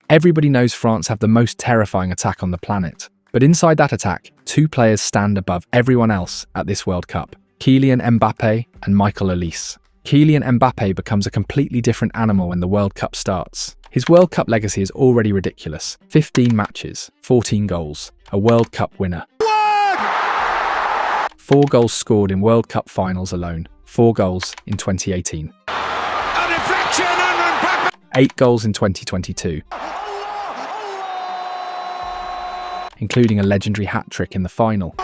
Everybody knows France have the most terrifying attack on the planet. But inside that attack, two players stand above everyone else at this World Cup: Kylian Mbappé and Michael Olise. Kylian Mbappé becomes a completely different animal when the World Cup starts. His World Cup legacy is already ridiculous. 15 matches, 14 goals, a World Cup winner. 4 goals scored in World Cup finals alone, 4 goals in 2018. 8 goals in 2022, including a legendary hat-trick in the final.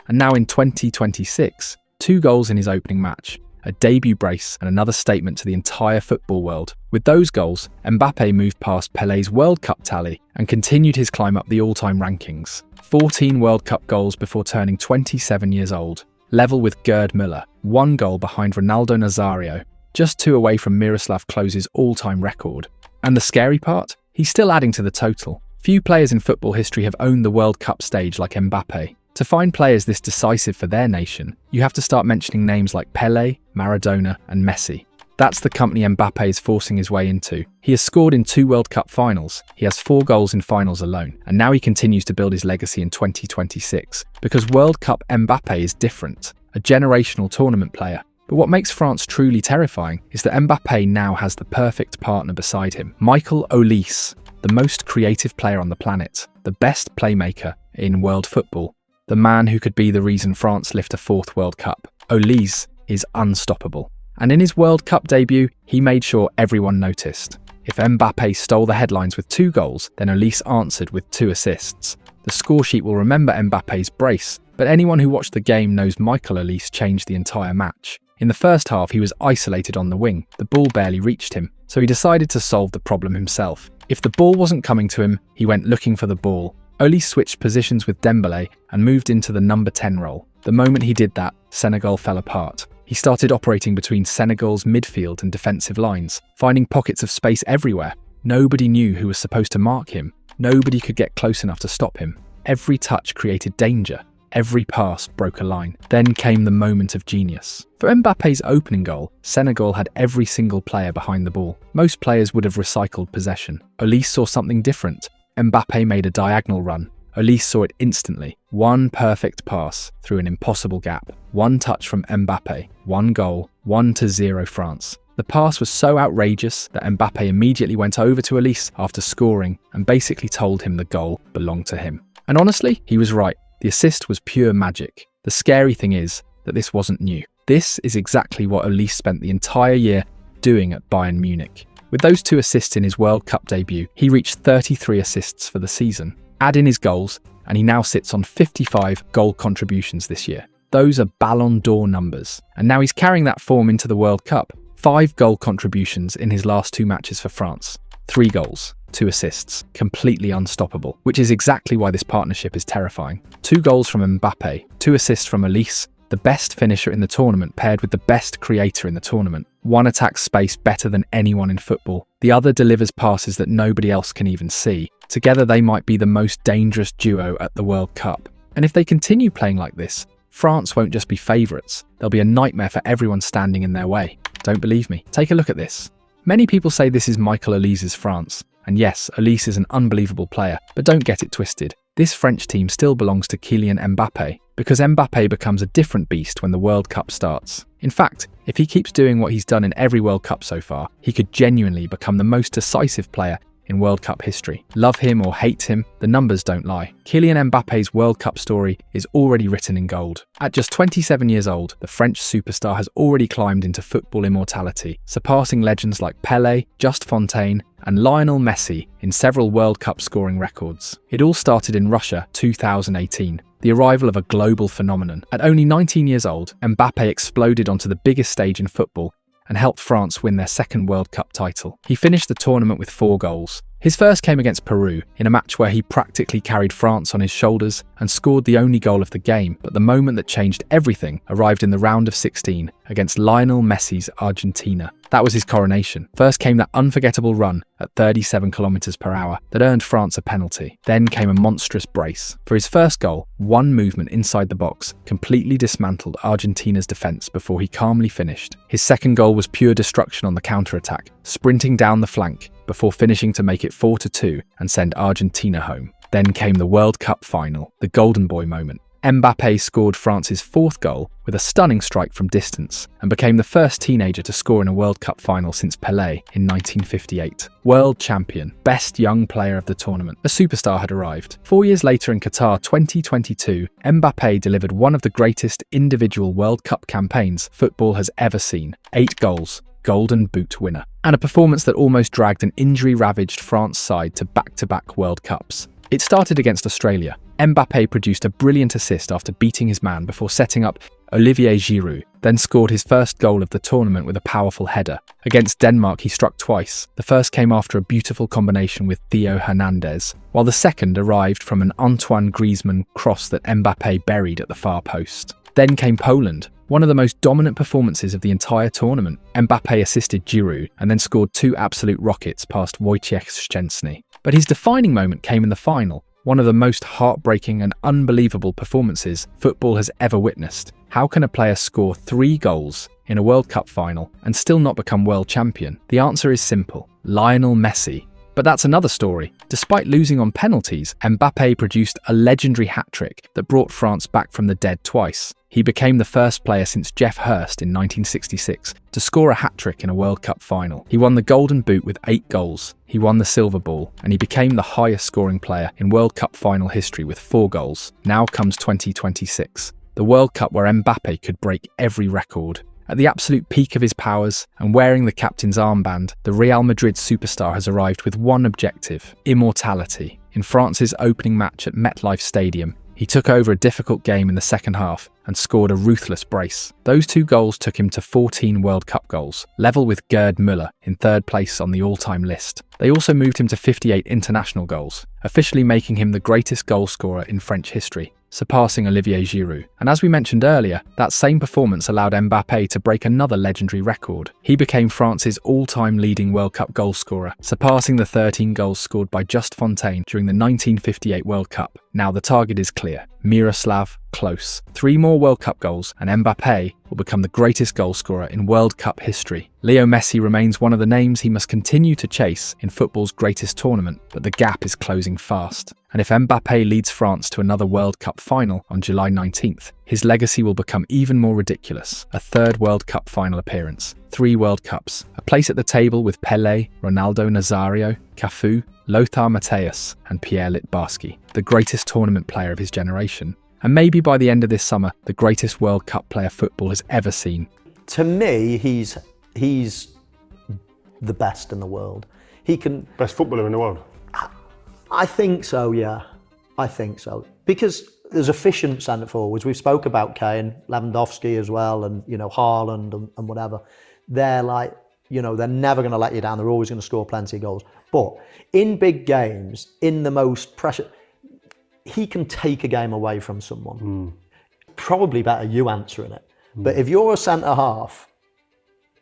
And now in 2026, 2 goals in his opening match, a debut brace and another statement to the entire football world. With those goals, Mbappé moved past Pelé's World Cup tally and continued his climb up the all-time rankings. 14 World Cup goals before turning 27 years old, level with Gerd Müller, 1 goal behind Ronaldo Nazario, just 2 away from Miroslav Klose's all-time record. And the scary part? He's still adding to the total. Few players in football history have owned the World Cup stage like Mbappé. To find players this decisive for their nation, you have to start mentioning names like Pelé, Maradona, and Messi. That's the company Mbappé is forcing his way into. He has scored in 2 World Cup finals, he has 4 goals in finals alone, and now he continues to build his legacy in 2026. Because World Cup Mbappé is different, a generational tournament player. But what makes France truly terrifying is that Mbappé now has the perfect partner beside him. Michael Olise, the most creative player on the planet, the best playmaker in world football, the man who could be the reason France lift a 4th World Cup. Olise is unstoppable. And in his World Cup debut, he made sure everyone noticed. If Mbappé stole the headlines with 2 goals, then Olise answered with 2 assists. The scoresheet will remember Mbappe's brace, but anyone who watched the game knows Michael Olise changed the entire match. In the first half, he was isolated on the wing. The ball barely reached him, so he decided to solve the problem himself. If the ball wasn't coming to him, he went looking for the ball. Olise switched positions with Dembélé and moved into the number 10 role. The moment he did that, Senegal fell apart. He started operating between Senegal's midfield and defensive lines, finding pockets of space everywhere. Nobody knew who was supposed to mark him. Nobody could get close enough to stop him. Every touch created danger. Every pass broke a line. Then came the moment of genius. For Mbappe's opening goal, Senegal had every single player behind the ball. Most players would have recycled possession. Olise saw something different. Mbappé made a diagonal run. Olise saw it instantly. 1 perfect pass through an impossible gap. 1 touch from Mbappé. 1 goal. 1-0 France. The pass was so outrageous that Mbappé immediately went over to Olise after scoring and basically told him the goal belonged to him. And honestly, he was right. The assist was pure magic. The scary thing is that this wasn't new. This is exactly what Olise spent the entire year doing at Bayern Munich. With those 2 assists in his World Cup debut, he reached 33 assists for the season. Add in his goals, and he now sits on 55 goal contributions this year. Those are Ballon d'Or numbers. And now he's carrying that form into the World Cup. 5 goal contributions in his last 2 matches for France. 3 goals, 2 assists, completely unstoppable, which is exactly why this partnership is terrifying. 2 goals from Mbappé, 2 assists from Olise, the best finisher in the tournament paired with the best creator in the tournament. One attacks space better than anyone in football. The other delivers passes that nobody else can even see. Together they might be the most dangerous duo at the World Cup. And if they continue playing like this, France won't just be favourites, they'll be a nightmare for everyone standing in their way. Don't believe me? Take a look at this. Many people say this is Michael Olise's France. And yes, Olise is an unbelievable player, but don't get it twisted. This French team still belongs to Kylian Mbappé, because Mbappé becomes a different beast when the World Cup starts. In fact, if he keeps doing what he's done in every World Cup so far, he could genuinely become the most decisive player in World Cup history. Love him or hate him, the numbers don't lie. Kylian Mbappe's World Cup story is already written in gold. At just 27 years old, the French superstar has already climbed into football immortality, surpassing legends like Pelé, Just Fontaine, and Lionel Messi in several World Cup scoring records. It all started in Russia 2018. The arrival of a global phenomenon. At only 19 years old, Mbappé exploded onto the biggest stage in football and helped France win their 2nd World Cup title. He finished the tournament with 4 goals. His first came against Peru, in a match where he practically carried France on his shoulders and scored the only goal of the game, but the moment that changed everything arrived in the round of 16 against Lionel Messi's Argentina. That was his coronation. First came that unforgettable run at 37 kilometers per hour that earned France a penalty. Then came a monstrous brace. For his first goal, one movement inside the box completely dismantled Argentina's defence before he calmly finished. His second goal was pure destruction on the counter-attack, sprinting down the flank before finishing to make it 4-2 and send Argentina home. Then came the World Cup final, the golden boy moment. Mbappé scored France's fourth goal with a stunning strike from distance and became the first teenager to score in a World Cup final since Pelé in 1958. World champion, best young player of the tournament. A superstar had arrived. 4 years later in Qatar 2022, Mbappé delivered one of the greatest individual World Cup campaigns football has ever seen. 8 goals, Golden Boot winner, and a performance that almost dragged an injury-ravaged France side to back-to-back World Cups. It started against Australia. Mbappé produced a brilliant assist after beating his man before setting up Olivier Giroud, then scored his first goal of the tournament with a powerful header. Against Denmark, he struck twice. The first came after a beautiful combination with Theo Hernandez, while the second arrived from an Antoine Griezmann cross that Mbappé buried at the far post. Then came Poland, one of the most dominant performances of the entire tournament. Mbappé assisted Giroud and then scored 2 absolute rockets past Wojciech Szczęsny. But his defining moment came in the final, one of the most heartbreaking and unbelievable performances football has ever witnessed. How can a player score 3 goals in a World Cup final and still not become world champion? The answer is simple: Lionel Messi. But that's another story. Despite losing on penalties, Mbappé produced a legendary hat-trick that brought France back from the dead twice. He became the first player since Jeff Hurst in 1966 to score a hat-trick in a World Cup final. He won the Golden Boot with 8 goals. He won the Silver Ball, and he became the highest scoring player in World Cup final history with 4 goals. Now comes 2026, the World Cup where Mbappé could break every record. At the absolute peak of his powers and wearing the captain's armband, the Real Madrid superstar has arrived with one objective: immortality. In France's opening match at MetLife Stadium, he took over a difficult game in the second half and scored a ruthless brace. Those 2 goals took him to 14 World Cup goals, level with Gerd Müller in 3rd place on the all-time list. They also moved him to 58 international goals, officially making him the greatest goalscorer in French history, surpassing Olivier Giroud. And as we mentioned earlier, that same performance allowed Mbappé to break another legendary record. He became France's all-time leading World Cup goalscorer, surpassing the 13 goals scored by Just Fontaine during the 1958 World Cup. Now the target is clear: Miroslav Klose. 3 more World Cup goals and Mbappé will become the greatest goalscorer in World Cup history. Leo Messi remains one of the names he must continue to chase in football's greatest tournament, but the gap is closing fast. And if Mbappé leads France to another World Cup final on July 19th, his legacy will become even more ridiculous. A 3rd World Cup final appearance, 3 World Cups, a place at the table with Pelé, Ronaldo Nazario, Cafu, Lothar Matthäus and Pierre Littbarski, the greatest tournament player of his generation. And maybe by the end of this summer, the greatest World Cup player football has ever seen. To me, he's the best in the world. He can... Best footballer in the world? I think so, yeah. I think so. Because there's efficient centre forwards. We've spoke about Kane, Lewandowski as well, and, you know, Haaland and whatever. They're like, you know, they're never going to let you down. They're always going to score plenty of goals. But in big games, in the most pressure, he can take a game away from someone. Probably better you answering it. But if you're a centre half,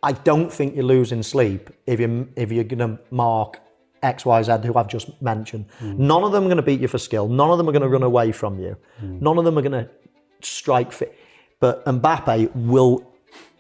I don't think you're losing sleep if you're going to mark X, Y, Z, who I've just mentioned. None of them are going to beat you for skill. None of them are going to run away from you. None of them are going to strike fit. But Mbappe will.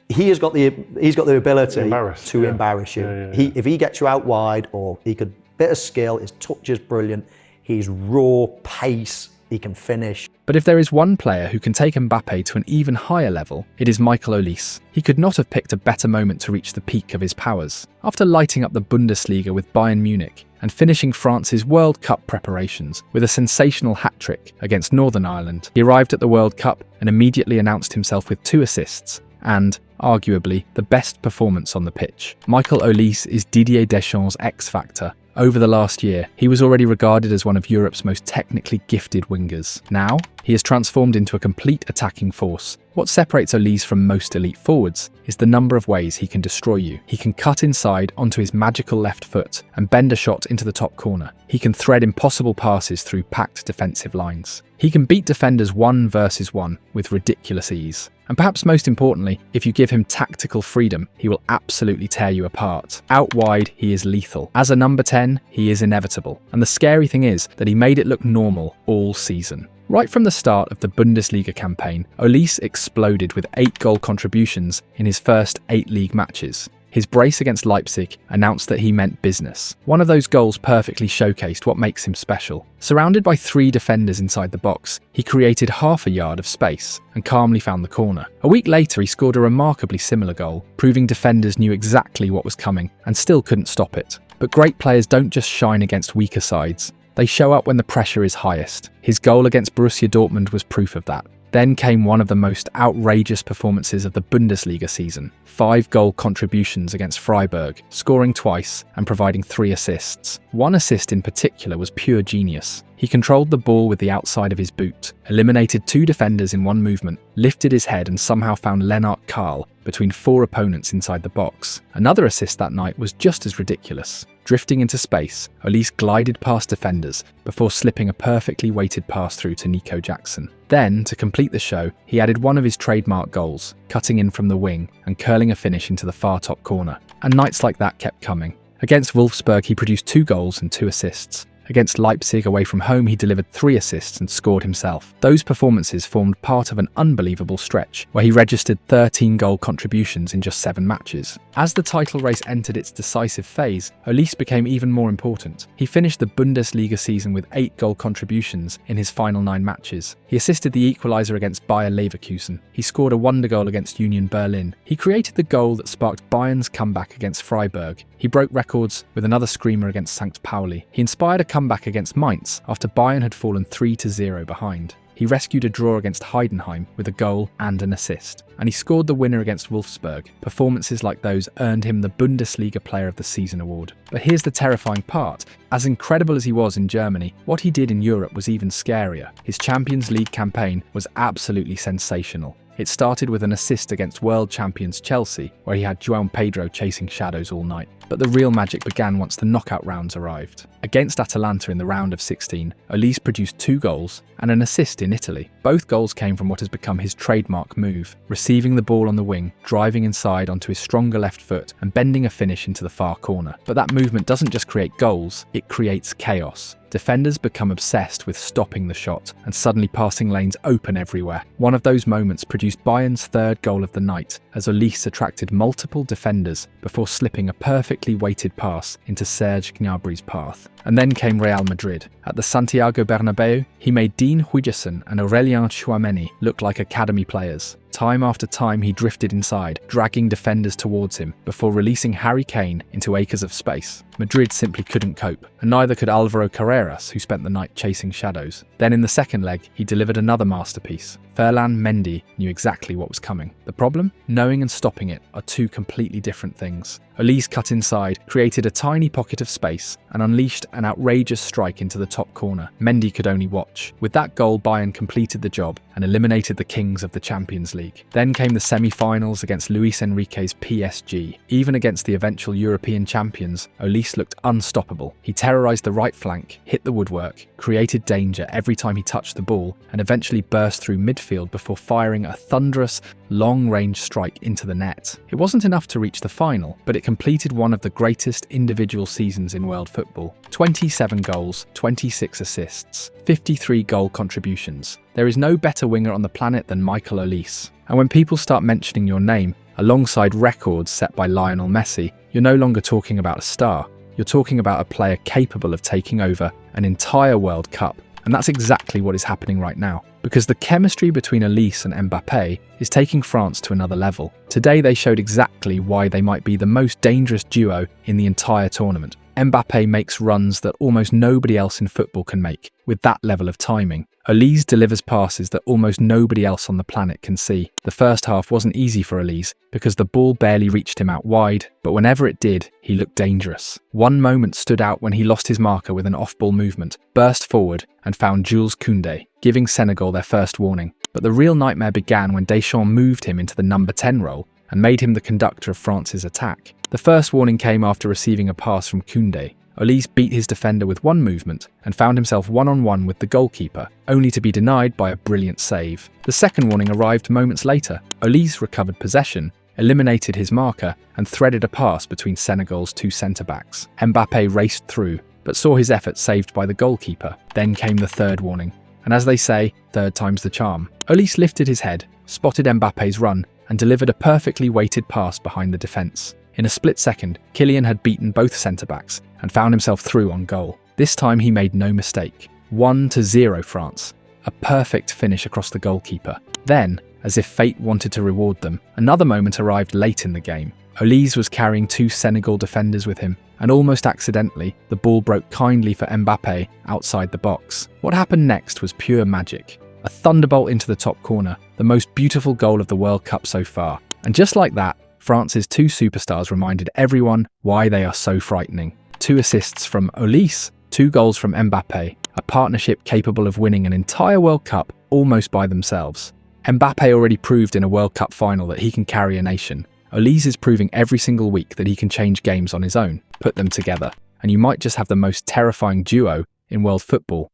He's got the ability to embarrass you. If he gets you out wide, or he could bit of skill, his touch is brilliant. He's raw pace. He can finish. But if there is one player who can take Mbappé to an even higher level, it is Michael Olise. He could not have picked a better moment to reach the peak of his powers. After lighting up the Bundesliga with Bayern Munich and finishing France's World Cup preparations with a sensational hat-trick against Northern Ireland, he arrived at the World Cup and immediately announced himself with 2 assists and, arguably, the best performance on the pitch. Michael Olise is Didier Deschamps' X-factor. Over the last year, he was already regarded as one of Europe's most technically gifted wingers. Now, he has transformed into a complete attacking force, What separates Olise from most elite forwards is the number of ways he can destroy you. He can cut inside onto his magical left foot and bend a shot into the top corner. He can thread impossible passes through packed defensive lines. He can beat defenders 1 versus 1 with ridiculous ease. And perhaps most importantly, if you give him tactical freedom, he will absolutely tear you apart. Out wide, he is lethal. As a number 10, he is inevitable. And the scary thing is that he made it look normal all season. Right from the start of the Bundesliga campaign, Olise exploded with 8 goal contributions in his first 8 league matches. His brace against Leipzig announced that he meant business. One of those goals perfectly showcased what makes him special. Surrounded by 3 defenders inside the box, he created half a yard of space and calmly found the corner. A week later, he scored a remarkably similar goal, proving defenders knew exactly what was coming and still couldn't stop it. But great players don't just shine against weaker sides. They show up when the pressure is highest. His goal against Borussia Dortmund was proof of that. Then came one of the most outrageous performances of the Bundesliga season. 5 goal contributions against Freiburg, scoring twice and providing 3 assists. One assist in particular was pure genius. He controlled the ball with the outside of his boot, eliminated 2 defenders in one movement, lifted his head and somehow found Lennart Karl between 4 opponents inside the box. Another assist that night was just as ridiculous. Drifting into space, Olise glided past defenders before slipping a perfectly weighted pass through to Nico Jackson. Then, to complete the show, he added one of his trademark goals, cutting in from the wing and curling a finish into the far top corner. And nights like that kept coming. Against Wolfsburg, he produced 2 goals and 2 assists. Against Leipzig away from home, he delivered 3 assists and scored himself. Those performances formed part of an unbelievable stretch, where he registered 13 goal contributions in just 7 matches. As the title race entered its decisive phase, Olise became even more important. He finished the Bundesliga season with 8 goal contributions in his final 9 matches. He assisted the equaliser against Bayer Leverkusen. He scored a wonder goal against Union Berlin. He created the goal that sparked Bayern's comeback against Freiburg. He broke records with another screamer against St. Pauli. He inspired a comeback against Mainz after Bayern had fallen 3-0 behind. He rescued a draw against Heidenheim with a goal and an assist. And he scored the winner against Wolfsburg. Performances like those earned him the Bundesliga Player of the Season award. But here's the terrifying part. As incredible as he was in Germany, what he did in Europe was even scarier. His Champions League campaign was absolutely sensational. It started with an assist against world champions Chelsea, where he had João Pedro chasing shadows all night. But the real magic began once the knockout rounds arrived. Against Atalanta in the round of 16, Olise produced 2 goals and an assist in Italy. Both goals came from what has become his trademark move, receiving the ball on the wing, driving inside onto his stronger left foot and bending a finish into the far corner. But that movement doesn't just create goals, it creates chaos. Defenders become obsessed with stopping the shot and suddenly passing lanes open everywhere. One of those moments produced Bayern's 3rd goal of the night as Olise attracted multiple defenders before slipping a perfectly weighted pass into Serge Gnabry's path. And then came Real Madrid. At the Santiago Bernabeu, he made Dean Huijsen and Aurélien Tchouameni look like academy players. Time after time he drifted inside, dragging defenders towards him before releasing Harry Kane into acres of space. Madrid simply couldn't cope, and neither could Alvaro Carreras, who spent the night chasing shadows. Then in the second leg, he delivered another masterpiece. Ferland Mendy knew exactly what was coming. The problem? Knowing and stopping it are 2 completely different things. Olise cut inside, created a tiny pocket of space, and unleashed an outrageous strike into the top corner. Mendy could only watch. With that goal, Bayern completed the job and eliminated the kings of the Champions League. Then came the semi-finals against Luis Enrique's PSG. Even against the eventual European champions, Olise looked unstoppable. He terrorised the right flank, hit the woodwork, created danger every time he touched the ball, and eventually burst through midfield before firing a thunderous, long-range strike into the net. It wasn't enough to reach the final, but it completed one of the greatest individual seasons in world football. 27 goals, 26 assists, 53 goal contributions. There is no better winger on the planet than Michael Olise. And when people start mentioning your name alongside records set by Lionel Messi, you're no longer talking about a star. You're talking about a player capable of taking over an entire World Cup. And that's exactly what is happening right now. Because the chemistry between Olise and Mbappé is taking France to another level. Today they showed exactly why they might be the most dangerous duo in the entire tournament. Mbappé makes runs that almost nobody else in football can make, with that level of timing. Olise delivers passes that almost nobody else on the planet can see. The first half wasn't easy for Olise because the ball barely reached him out wide, but whenever it did, he looked dangerous. One moment stood out when he lost his marker with an off-ball movement, burst forward and found Jules Koundé, giving Senegal their first warning. But the real nightmare began when Deschamps moved him into the number 10 role and made him the conductor of France's attack. The first warning came after receiving a pass from Koundé. Olise beat his defender with one movement and found himself one-on-one with the goalkeeper, only to be denied by a brilliant save. The second warning arrived moments later. Olise recovered possession, eliminated his marker, and threaded a pass between Senegal's two centre-backs. Mbappé raced through, but saw his effort saved by the goalkeeper. Then came the third warning, and as they say, third time's the charm. Olise lifted his head, spotted Mbappe's run, and delivered a perfectly weighted pass behind the defence. In a split second, Kylian had beaten both centre-backs and found himself through on goal. This time he made no mistake. 1-0 France. A perfect finish across the goalkeeper. Then, as if fate wanted to reward them, another moment arrived late in the game. Olise was carrying two Senegal defenders with him, and almost accidentally, the ball broke kindly for Mbappé outside the box. What happened next was pure magic. A thunderbolt into the top corner, the most beautiful goal of the World Cup so far. And just like that, France's two superstars reminded everyone why they are so frightening. 2 assists from Olise, 2 goals from Mbappé, a partnership capable of winning an entire World Cup almost by themselves. Mbappé already proved in a World Cup final that he can carry a nation. Olise is proving every single week that he can change games on his own. Put them together, and you might just have the most terrifying duo in world football.